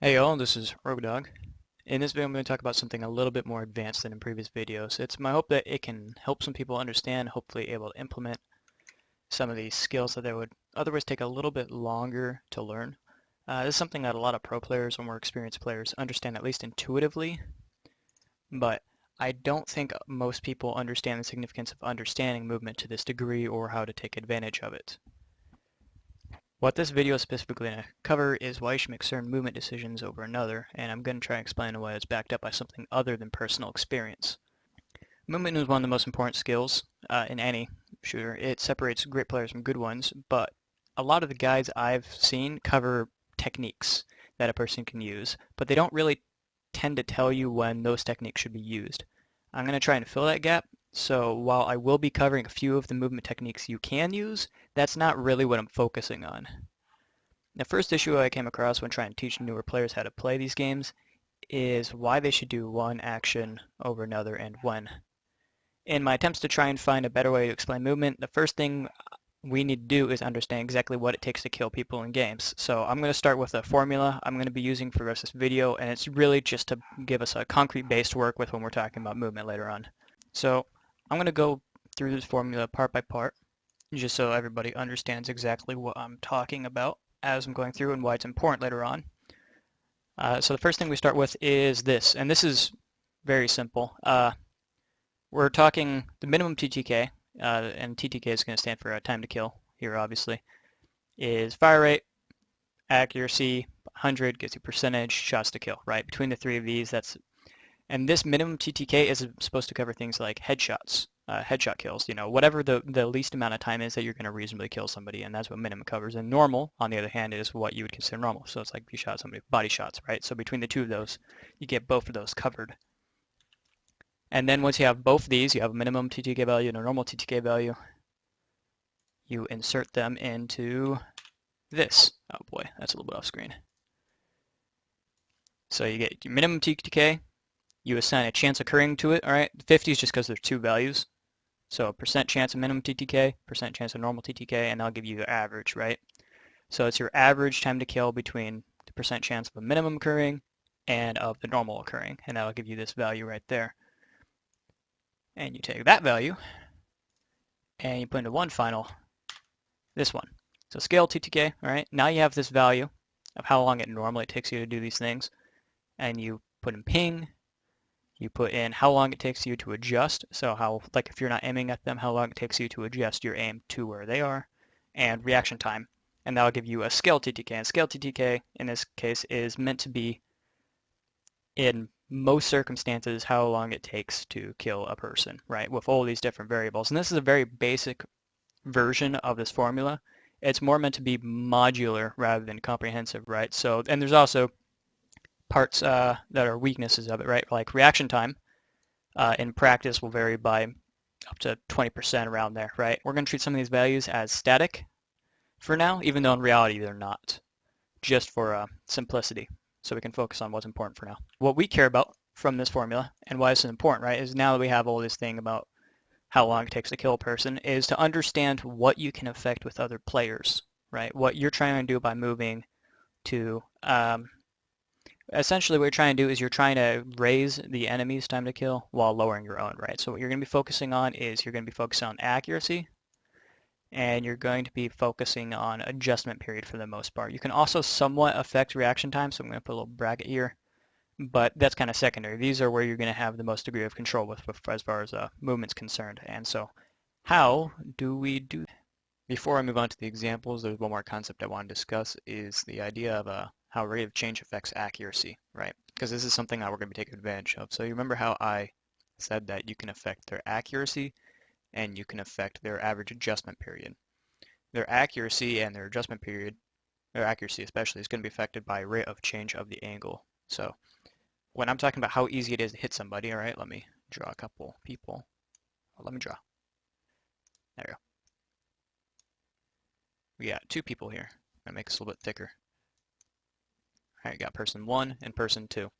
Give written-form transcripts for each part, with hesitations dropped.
Hey y'all, this is Rogue Dog. In this video I'm going to talk about something a little bit more advanced than in previous videos. It's my hope that it can help some people understand, hopefully able to implement some of these skills that they would otherwise take a little bit longer to learn. This is something that a lot of pro players or more experienced players understand at least intuitively, but I don't think most people understand the significance of understanding movement to this degree or how to take advantage of it. What this video is specifically going to cover is why you should make certain movement decisions over another, and I'm going to try and explain a way that's backed up by something other than personal experience. Movement is one of the most important skills in any shooter. It separates great players from good ones, but a lot of the guides I've seen cover techniques that a person can use, but they don't really tend to tell you when those techniques should be used. I'm going to try and fill that gap, so while I will be covering a few of the movement techniques you can use, that's not really what I'm focusing on. The first issue I came across when trying to teach newer players how to play these games is why they should do one action over another and when. In my attempts to try and find a better way to explain movement, the first thing we need to do is understand exactly what it takes to kill people in games. So I'm going to start with a formula I'm going to be using for the rest of this video, and it's really just to give us a concrete base to work with when we're talking about movement later on. So I'm going to go through this formula part by part, just so everybody understands exactly what I'm talking about as I'm going through and why it's important later on. So the first thing we start with is this, and this is very simple. We're talking the minimum TTK, and TTK is going to stand for time to kill here, obviously, is fire rate, accuracy, 100 gives you percentage, shots to kill, right? Between the three of these, and this minimum TTK is supposed to cover things like headshots, headshot kills, whatever the least amount of time is that you're going to reasonably kill somebody, and that's what minimum covers. And normal, on the other hand, is what you would consider normal. So it's like you shot somebody with body shots, right? So between the two of those, you get both of those covered. And then once you have both of these, you have a minimum TTK value and a normal TTK value, you insert them into this. Oh boy, that's a little bit off screen. So you get your minimum TTK, you assign a chance occurring to it, all right? 50 is just because there's two values. So percent chance of minimum TTK, percent chance of normal TTK, and that'll give you the average, right? So it's your average time to kill between the percent chance of a minimum occurring and of the normal occurring, and that'll give you this value right there. And you take that value and you put into one final, this one. So scale TTK, all right? Now you have this value of how long it normally takes you to do these things, and you put in ping, you put in how long it takes you to adjust, so how, like if you're not aiming at them, how long it takes you to adjust your aim to where they are, and reaction time. And that'll give you a scale TTK. And scale TTK, in this case, is meant to be, in most circumstances, how long it takes to kill a person, right? With all these different variables. And this is a very basic version of this formula. It's more meant to be modular rather than comprehensive, right? So, and there's also parts that are weaknesses of it, right? Like reaction time in practice will vary by up to 20% around there, right? We're going to treat some of these values as static for now, even though in reality they're not, just for simplicity, so we can focus on what's important for now. What we care about from this formula and why this is important, right, is now that we have all this thing about how long it takes to kill a person, is to understand what you can affect with other players, right? What you're trying to do by moving to essentially what you're trying to do is you're trying to raise the enemy's time to kill while lowering your own, right? So what you're going to be focusing on is you're going to be focusing on accuracy, and you're going to be focusing on adjustment period for the most part. You can also somewhat affect reaction time, so I'm going to put a little bracket here, but that's kind of secondary. These are where you're going to have the most degree of control with as far as movement's concerned. And so how do we do that? Before I move on to the examples, there's one more concept I want to discuss, is the idea of how rate of change affects accuracy, right? Because this is something that we're going to be taking advantage of. So you remember how I said that you can affect their accuracy and you can affect their average adjustment period. Their accuracy and their adjustment period, their accuracy especially, is going to be affected by rate of change of the angle. So when I'm talking about how easy it is to hit somebody, all right, let me draw a couple people. Let me draw. There we go. We got two people here. I'm gonna make this a little bit thicker. All right, got person 1 and person 2.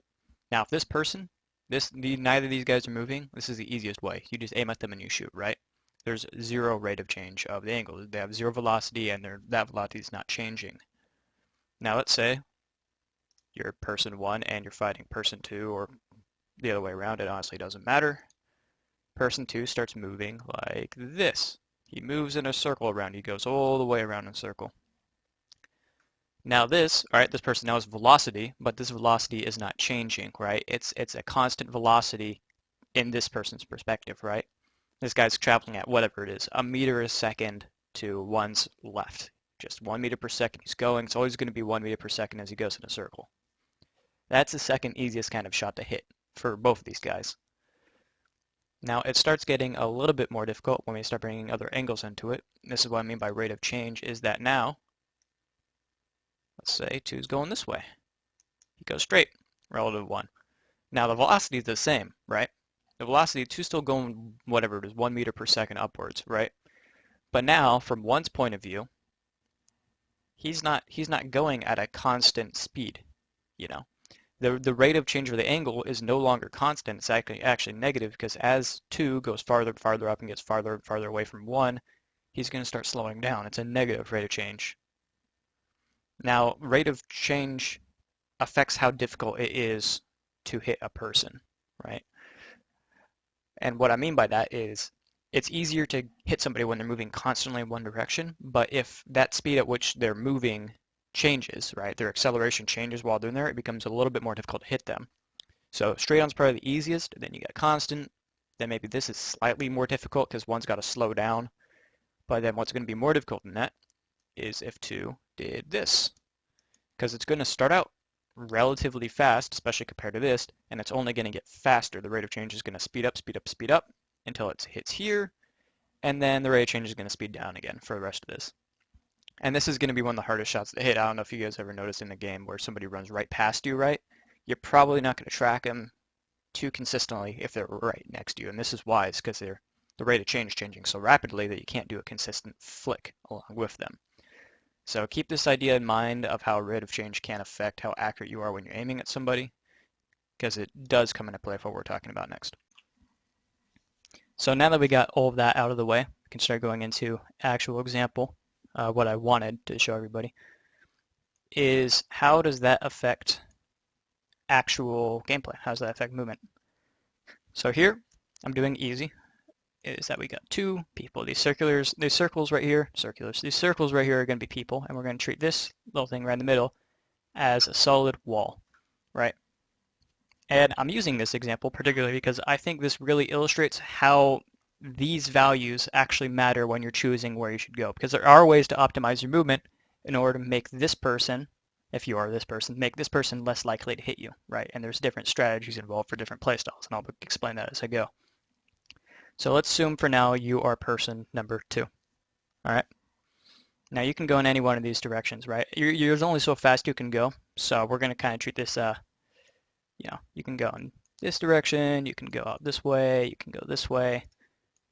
Now, if this person, neither of these guys are moving, this is the easiest way. You just aim at them and you shoot, right? There's zero rate of change of the angle. They have zero velocity, and that velocity is not changing. Now, let's say you're person 1 and you're fighting person 2, or the other way around, it honestly doesn't matter. Person 2 starts moving like this. He moves in a circle around. He goes all the way around in a circle. Now this, all right, this person now is velocity, but this velocity is not changing, right? It's a constant velocity in this person's perspective, right? This guy's traveling at whatever it is, a meter a second to one's left. Just 1 meter per second he's going. It's always going to be 1 meter per second as he goes in a circle. That's the second easiest kind of shot to hit for both of these guys. Now it starts getting a little bit more difficult when we start bringing other angles into it. This is what I mean by rate of change, is that now, let's say 2 is going this way. He goes straight relative to 1. Now the velocity is the same, right? The velocity 2 is still going whatever it is, 1 meter per second upwards, right? But now from 1's point of view, he's not going at a constant speed, you know. The rate of change of the angle is no longer constant. It's actually negative, because as 2 goes farther and farther up and gets farther and farther away from 1, he's going to start slowing down. It's a negative rate of change. Now, rate of change affects how difficult it is to hit a person, right? And what I mean by that is it's easier to hit somebody when they're moving constantly in one direction, but if that speed at which they're moving changes, right, their acceleration changes while they're there, it becomes a little bit more difficult to hit them. So straight on's probably the easiest, then you got constant, then maybe this is slightly more difficult because one's got to slow down, but then what's going to be more difficult than that is if 2 did this, because it's going to start out relatively fast, especially compared to this, and it's only going to get faster. The rate of change is going to speed up, speed up, speed up until it hits here, and then the rate of change is going to speed down again for the rest of this. And this is going to be one of the hardest shots to hit. I don't know if you guys ever noticed in the game where somebody runs right past you, right? You're probably not going to track them too consistently if they're right next to you. And this is why, it's because the rate of change is changing so rapidly that you can't do a consistent flick along with them. So keep this idea in mind of how rate of change can affect how accurate you are when you're aiming at somebody, because it does come into play for what we're talking about next. So now that we got all of that out of the way, we can start going into actual example. What I wanted to show everybody is how does that affect actual gameplay? How does that affect movement? So here, I'm doing easy, is that we got 2 people. These circles right here are going to be people, and we're going to treat this little thing right in the middle as a solid wall, right? And I'm using this example particularly because I think this really illustrates how these values actually matter when you're choosing where you should go, because there are ways to optimize your movement in order to make this person, if you are this person, make this person less likely to hit you, right? And there's different strategies involved for different playstyles, and I'll explain that as I go. So let's assume for now you are person number 2, all right? Now you can go in any one of these directions, right? There's only so fast you can go, so we're going to kind of treat this, you can go in this direction, you can go out this way, you can go this way.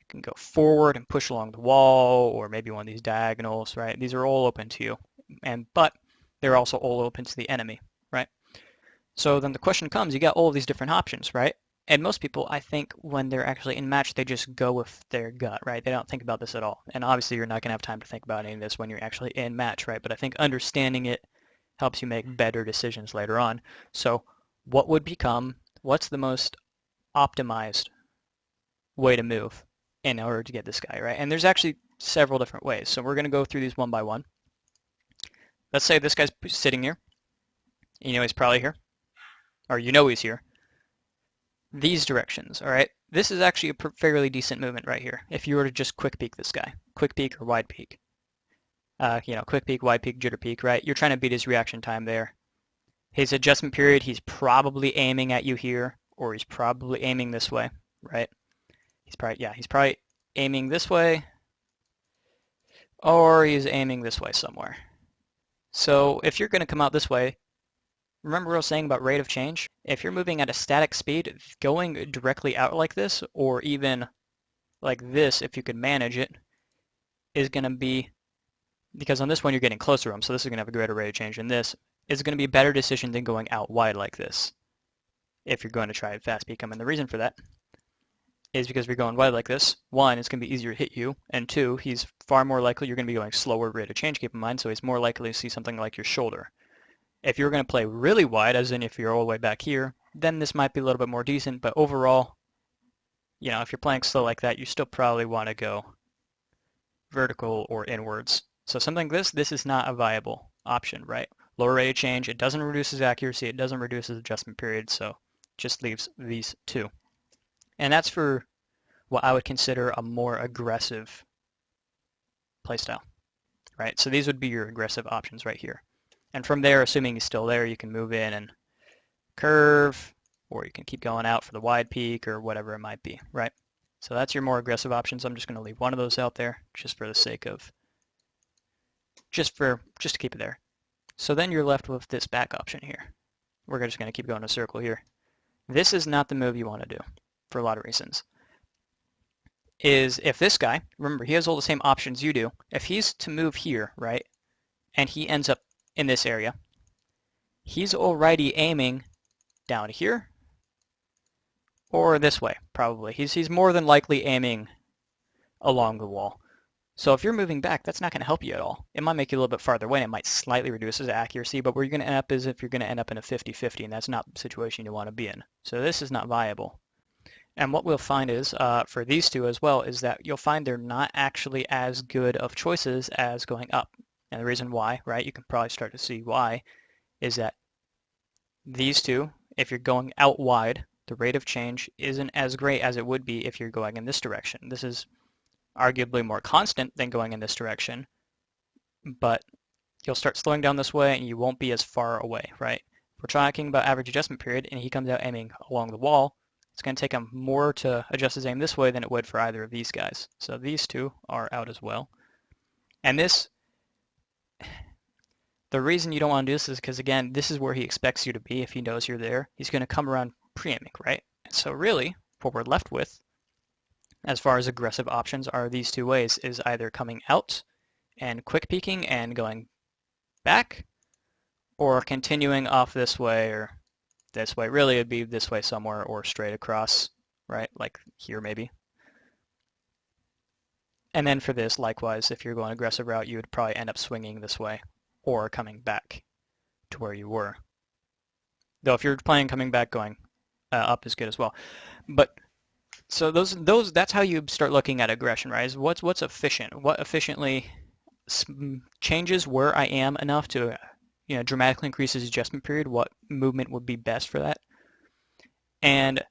You can go forward and push along the wall, or maybe one of these diagonals, right? These are all open to you, but they're also all open to the enemy, right? So then the question comes, you got all of these different options, right? And most people, I think, when they're actually in match, they just go with their gut, right? They don't think about this at all. And obviously you're not going to have time to think about any of this when you're actually in match, right? But I think understanding it helps you make better decisions later on. So what's the most optimized way to move in order to get this guy, right? And there's actually several different ways. So we're going to go through these one by one. Let's say this guy's sitting here. You know he's probably here. Or you know he's here. These directions, all right? This is actually a fairly decent movement right here. If you were to just quick peek this guy. Quick peek or wide peek. Quick peek, wide peek, jitter peek, right? You're trying to beat his reaction time there. His adjustment period, he's probably aiming at you here, or he's probably aiming this way, right? He's probably aiming this way, or he's aiming this way somewhere. So if you're going to come out this way, remember what I was saying about rate of change? If you're moving at a static speed, going directly out like this, or even like this, if you could manage it, is going to be, because on this one you're getting closer to him, so this is going to have a greater rate of change than this, is going to be a better decision than going out wide like this, if you're going to try and fast peek him. And the reason for that is because if you're going wide like this, 1, it's going to be easier to hit you, and 2, he's far more likely you're going to be going slower rate of change, keep in mind, so he's more likely to see something like your shoulder. If you're going to play really wide, as in if you're all the way back here, then this might be a little bit more decent, but overall, you know, if you're playing slow like that, you still probably want to go vertical or inwards. So something like this is not a viable option, right? Lower rate of change, it doesn't reduce his accuracy, it doesn't reduce his adjustment period, so just leaves these two. And that's for what I would consider a more aggressive playstyle, right? So these would be your aggressive options right here. And from there, assuming he's still there, you can move in and curve, or you can keep going out for the wide peak or whatever it might be, right? So that's your more aggressive options. I'm just going to leave one of those out there just for the sake of, just to keep it there. So then you're left with this back option here. We're just going to keep going in a circle here. This is not the move you want to do for a lot of reasons. Is if this guy, remember he has all the same options you do, if he's to move here, right, and he ends up in this area, he's already aiming down here or this way, probably. He's more than likely aiming along the wall. So if you're moving back, that's not going to help you at all. It might make you a little bit farther away, and it might slightly reduce his accuracy, but where you're going to end up is if you're going to end up in a 50-50, and that's not the situation you want to be in. So this is not viable. And what we'll find is, for these two as well, is that you'll find they're not actually as good of choices as going up. And the reason why, right, you can probably start to see why, is that these two, if you're going out wide, the rate of change isn't as great as it would be if you're going in this direction. This is arguably more constant than going in this direction, but you'll start slowing down this way and you won't be as far away, right? If we're talking about average adjustment period and he comes out aiming along the wall, it's going to take him more to adjust his aim this way than it would for either of these guys. So these two are out as well. And this, the reason you don't want to do this is because, again, this is where he expects you to be if he knows you're there. He's going to come around pre-aiming, right? So really, what we're left with as far as aggressive options are these two ways, is either coming out and quick peeking and going back, or continuing off this way or this way. Really, it'd be this way somewhere or straight across, right? Like here maybe. And then for this, likewise, if you're going aggressive route, you would probably end up swinging this way or coming back to where you were. Though if you're playing coming back, going up is good as well. But so that's how you start looking at aggression, right? Is what's efficient? What efficiently changes where I am enough to, you know, dramatically increases adjustment period? What movement would be best for that? And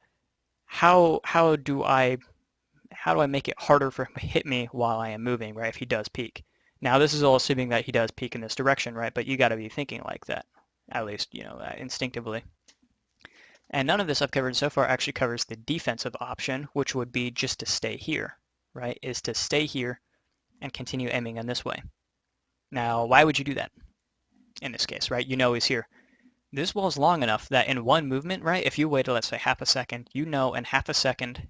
how do I make it harder for him to hit me while I am moving, right? If he does peak. Now this is all assuming that he does peak in this direction, right? But you got to be thinking like that, at least, you know, instinctively. And none of this I've covered so far actually covers the defensive option, which would be just to stay here, right? Is to stay here and continue aiming in this way. Now, why would you do that in this case, right? You know he's here. This wall is long enough that in one movement, right, if you waited, let's say, half a second, you know in half a second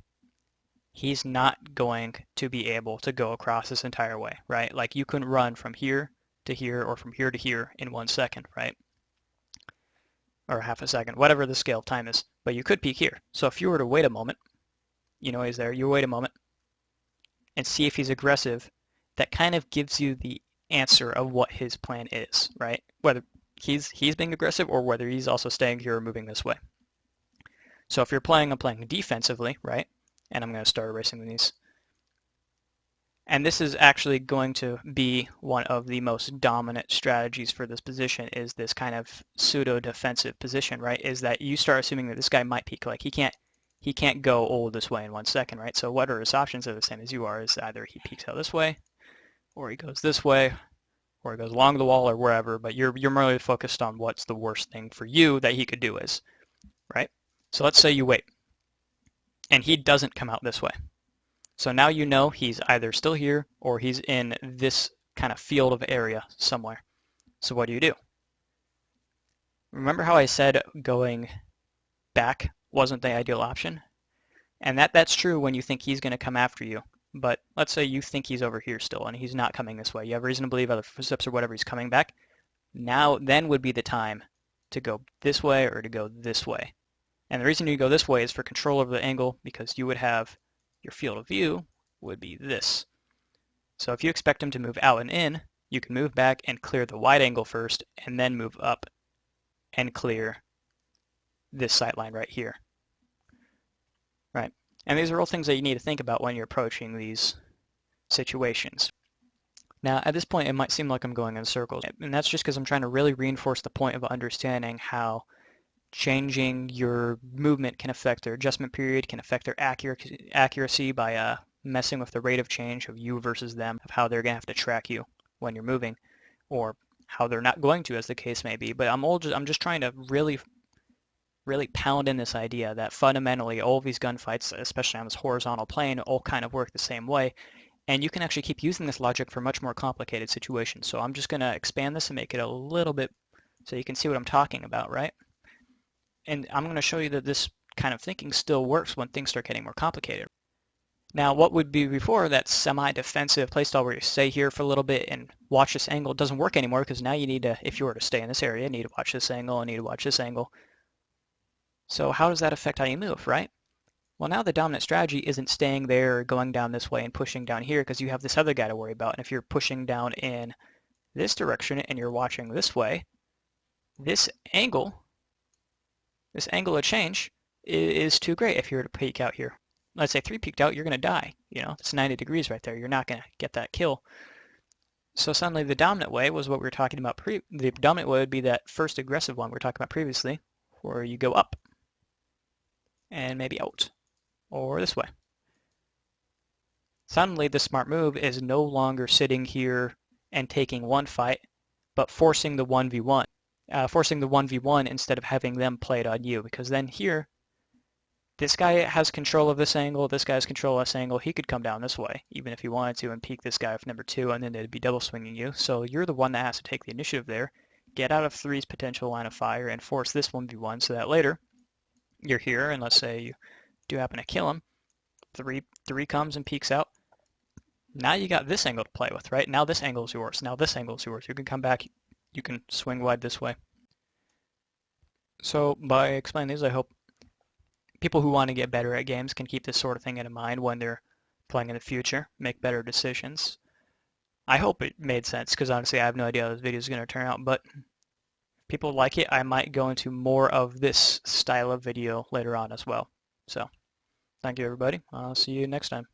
he's not going to be able to go across this entire way, right? Like you couldn't run from here to here or from here to here in 1 second, right? Or half a second, whatever the scale of time is, but you could peek here. So if you were to wait a moment, you know he's there, you wait a moment and see if he's aggressive, that kind of gives you the answer of what his plan is, right? Whether he's being aggressive or whether he's also staying here or moving this way. So if you're playing, I'm playing defensively, right? And I'm going to start erasing these. And this is actually going to be one of the most dominant strategies for this position, is this kind of pseudo-defensive position, right? Is that you start assuming that this guy might peek, like he can't go all this way in 1 second, right? So what are his options? Are the same as you are, is either he peeks out this way, or he goes this way, or he goes along the wall or wherever, but you're really focused on what's the worst thing for you that he could do is, right? So let's say you wait, and he doesn't come out this way. So now you know he's either still here or he's in this kind of field of area somewhere. So what do? Remember how I said going back wasn't the ideal option? And that's true when you think he's going to come after you. But let's say you think he's over here still and he's not coming this way. You have reason to believe other footsteps or whatever, he's coming back. Then would be the time to go this way or to go this way. And the reason you go this way is for control over the angle, because you would have your field of view would be this. So if you expect him to move out and in, you can move back and clear the wide angle first and then move up and clear this sight line right here, right? And these are all things that you need to think about when you're approaching these situations. Now, at this point, it might seem like I'm going in circles, and that's just because I'm trying to really reinforce the point of understanding how changing your movement can affect their adjustment period, can affect their accuracy by messing with the rate of change of you versus them, of how they're going to have to track you when you're moving, or how they're not going to, as the case may be. But I'm just trying to really pound in this idea that fundamentally all of these gunfights, especially on this horizontal plane, all kind of work the same way. And you can actually keep using this logic for much more complicated situations. So I'm just going to expand this and make it a little bit so you can see what I'm talking about, right? And I'm going to show you that this kind of thinking still works when things start getting more complicated. Now, what would be before that semi-defensive playstyle where you stay here for a little bit and watch this angle doesn't work anymore, because now you need to, if you were to stay in this area, you need to watch this angle and need to watch this angle. So how does that affect how you move, right? Well, now the dominant strategy isn't staying there or going down this way and pushing down here, because you have this other guy to worry about. And if you're pushing down in this direction and you're watching this way, this angle of change is too great if you were to peek out here. Let's say 3 peeked out, you're going to die. You know, it's 90 degrees right there. You're not going to get that kill. So suddenly the dominant way was what we were talking about. The dominant way would be that first aggressive one we were talking about previously, where you go up and maybe out, or this way. Suddenly the smart move is no longer sitting here and taking one fight, but forcing the 1v1. Forcing the 1v1 instead of having them play it on you, because then here, this guy has control of this angle, this guy has control of this angle, he could come down this way, even if he wanted to, and peek this guy with number 2, and then they'd be double swinging you. So you're the one that has to take the initiative there, get out of 3's potential line of fire, and force this 1v1 so that later, you're here, and let's say you do happen to kill him, 3 comes and peeks out. Now you got this angle to play with, right? Now this angle is yours. Now this angle is yours. You can come back, you can swing wide this way. So by explaining these, I hope people who want to get better at games can keep this sort of thing in mind when they're playing in the future, make better decisions. I hope it made sense, because honestly I have no idea how this video is going to turn out, but if people like it, I might go into more of this style of video later on as well. So thank you everybody. I'll see you next time.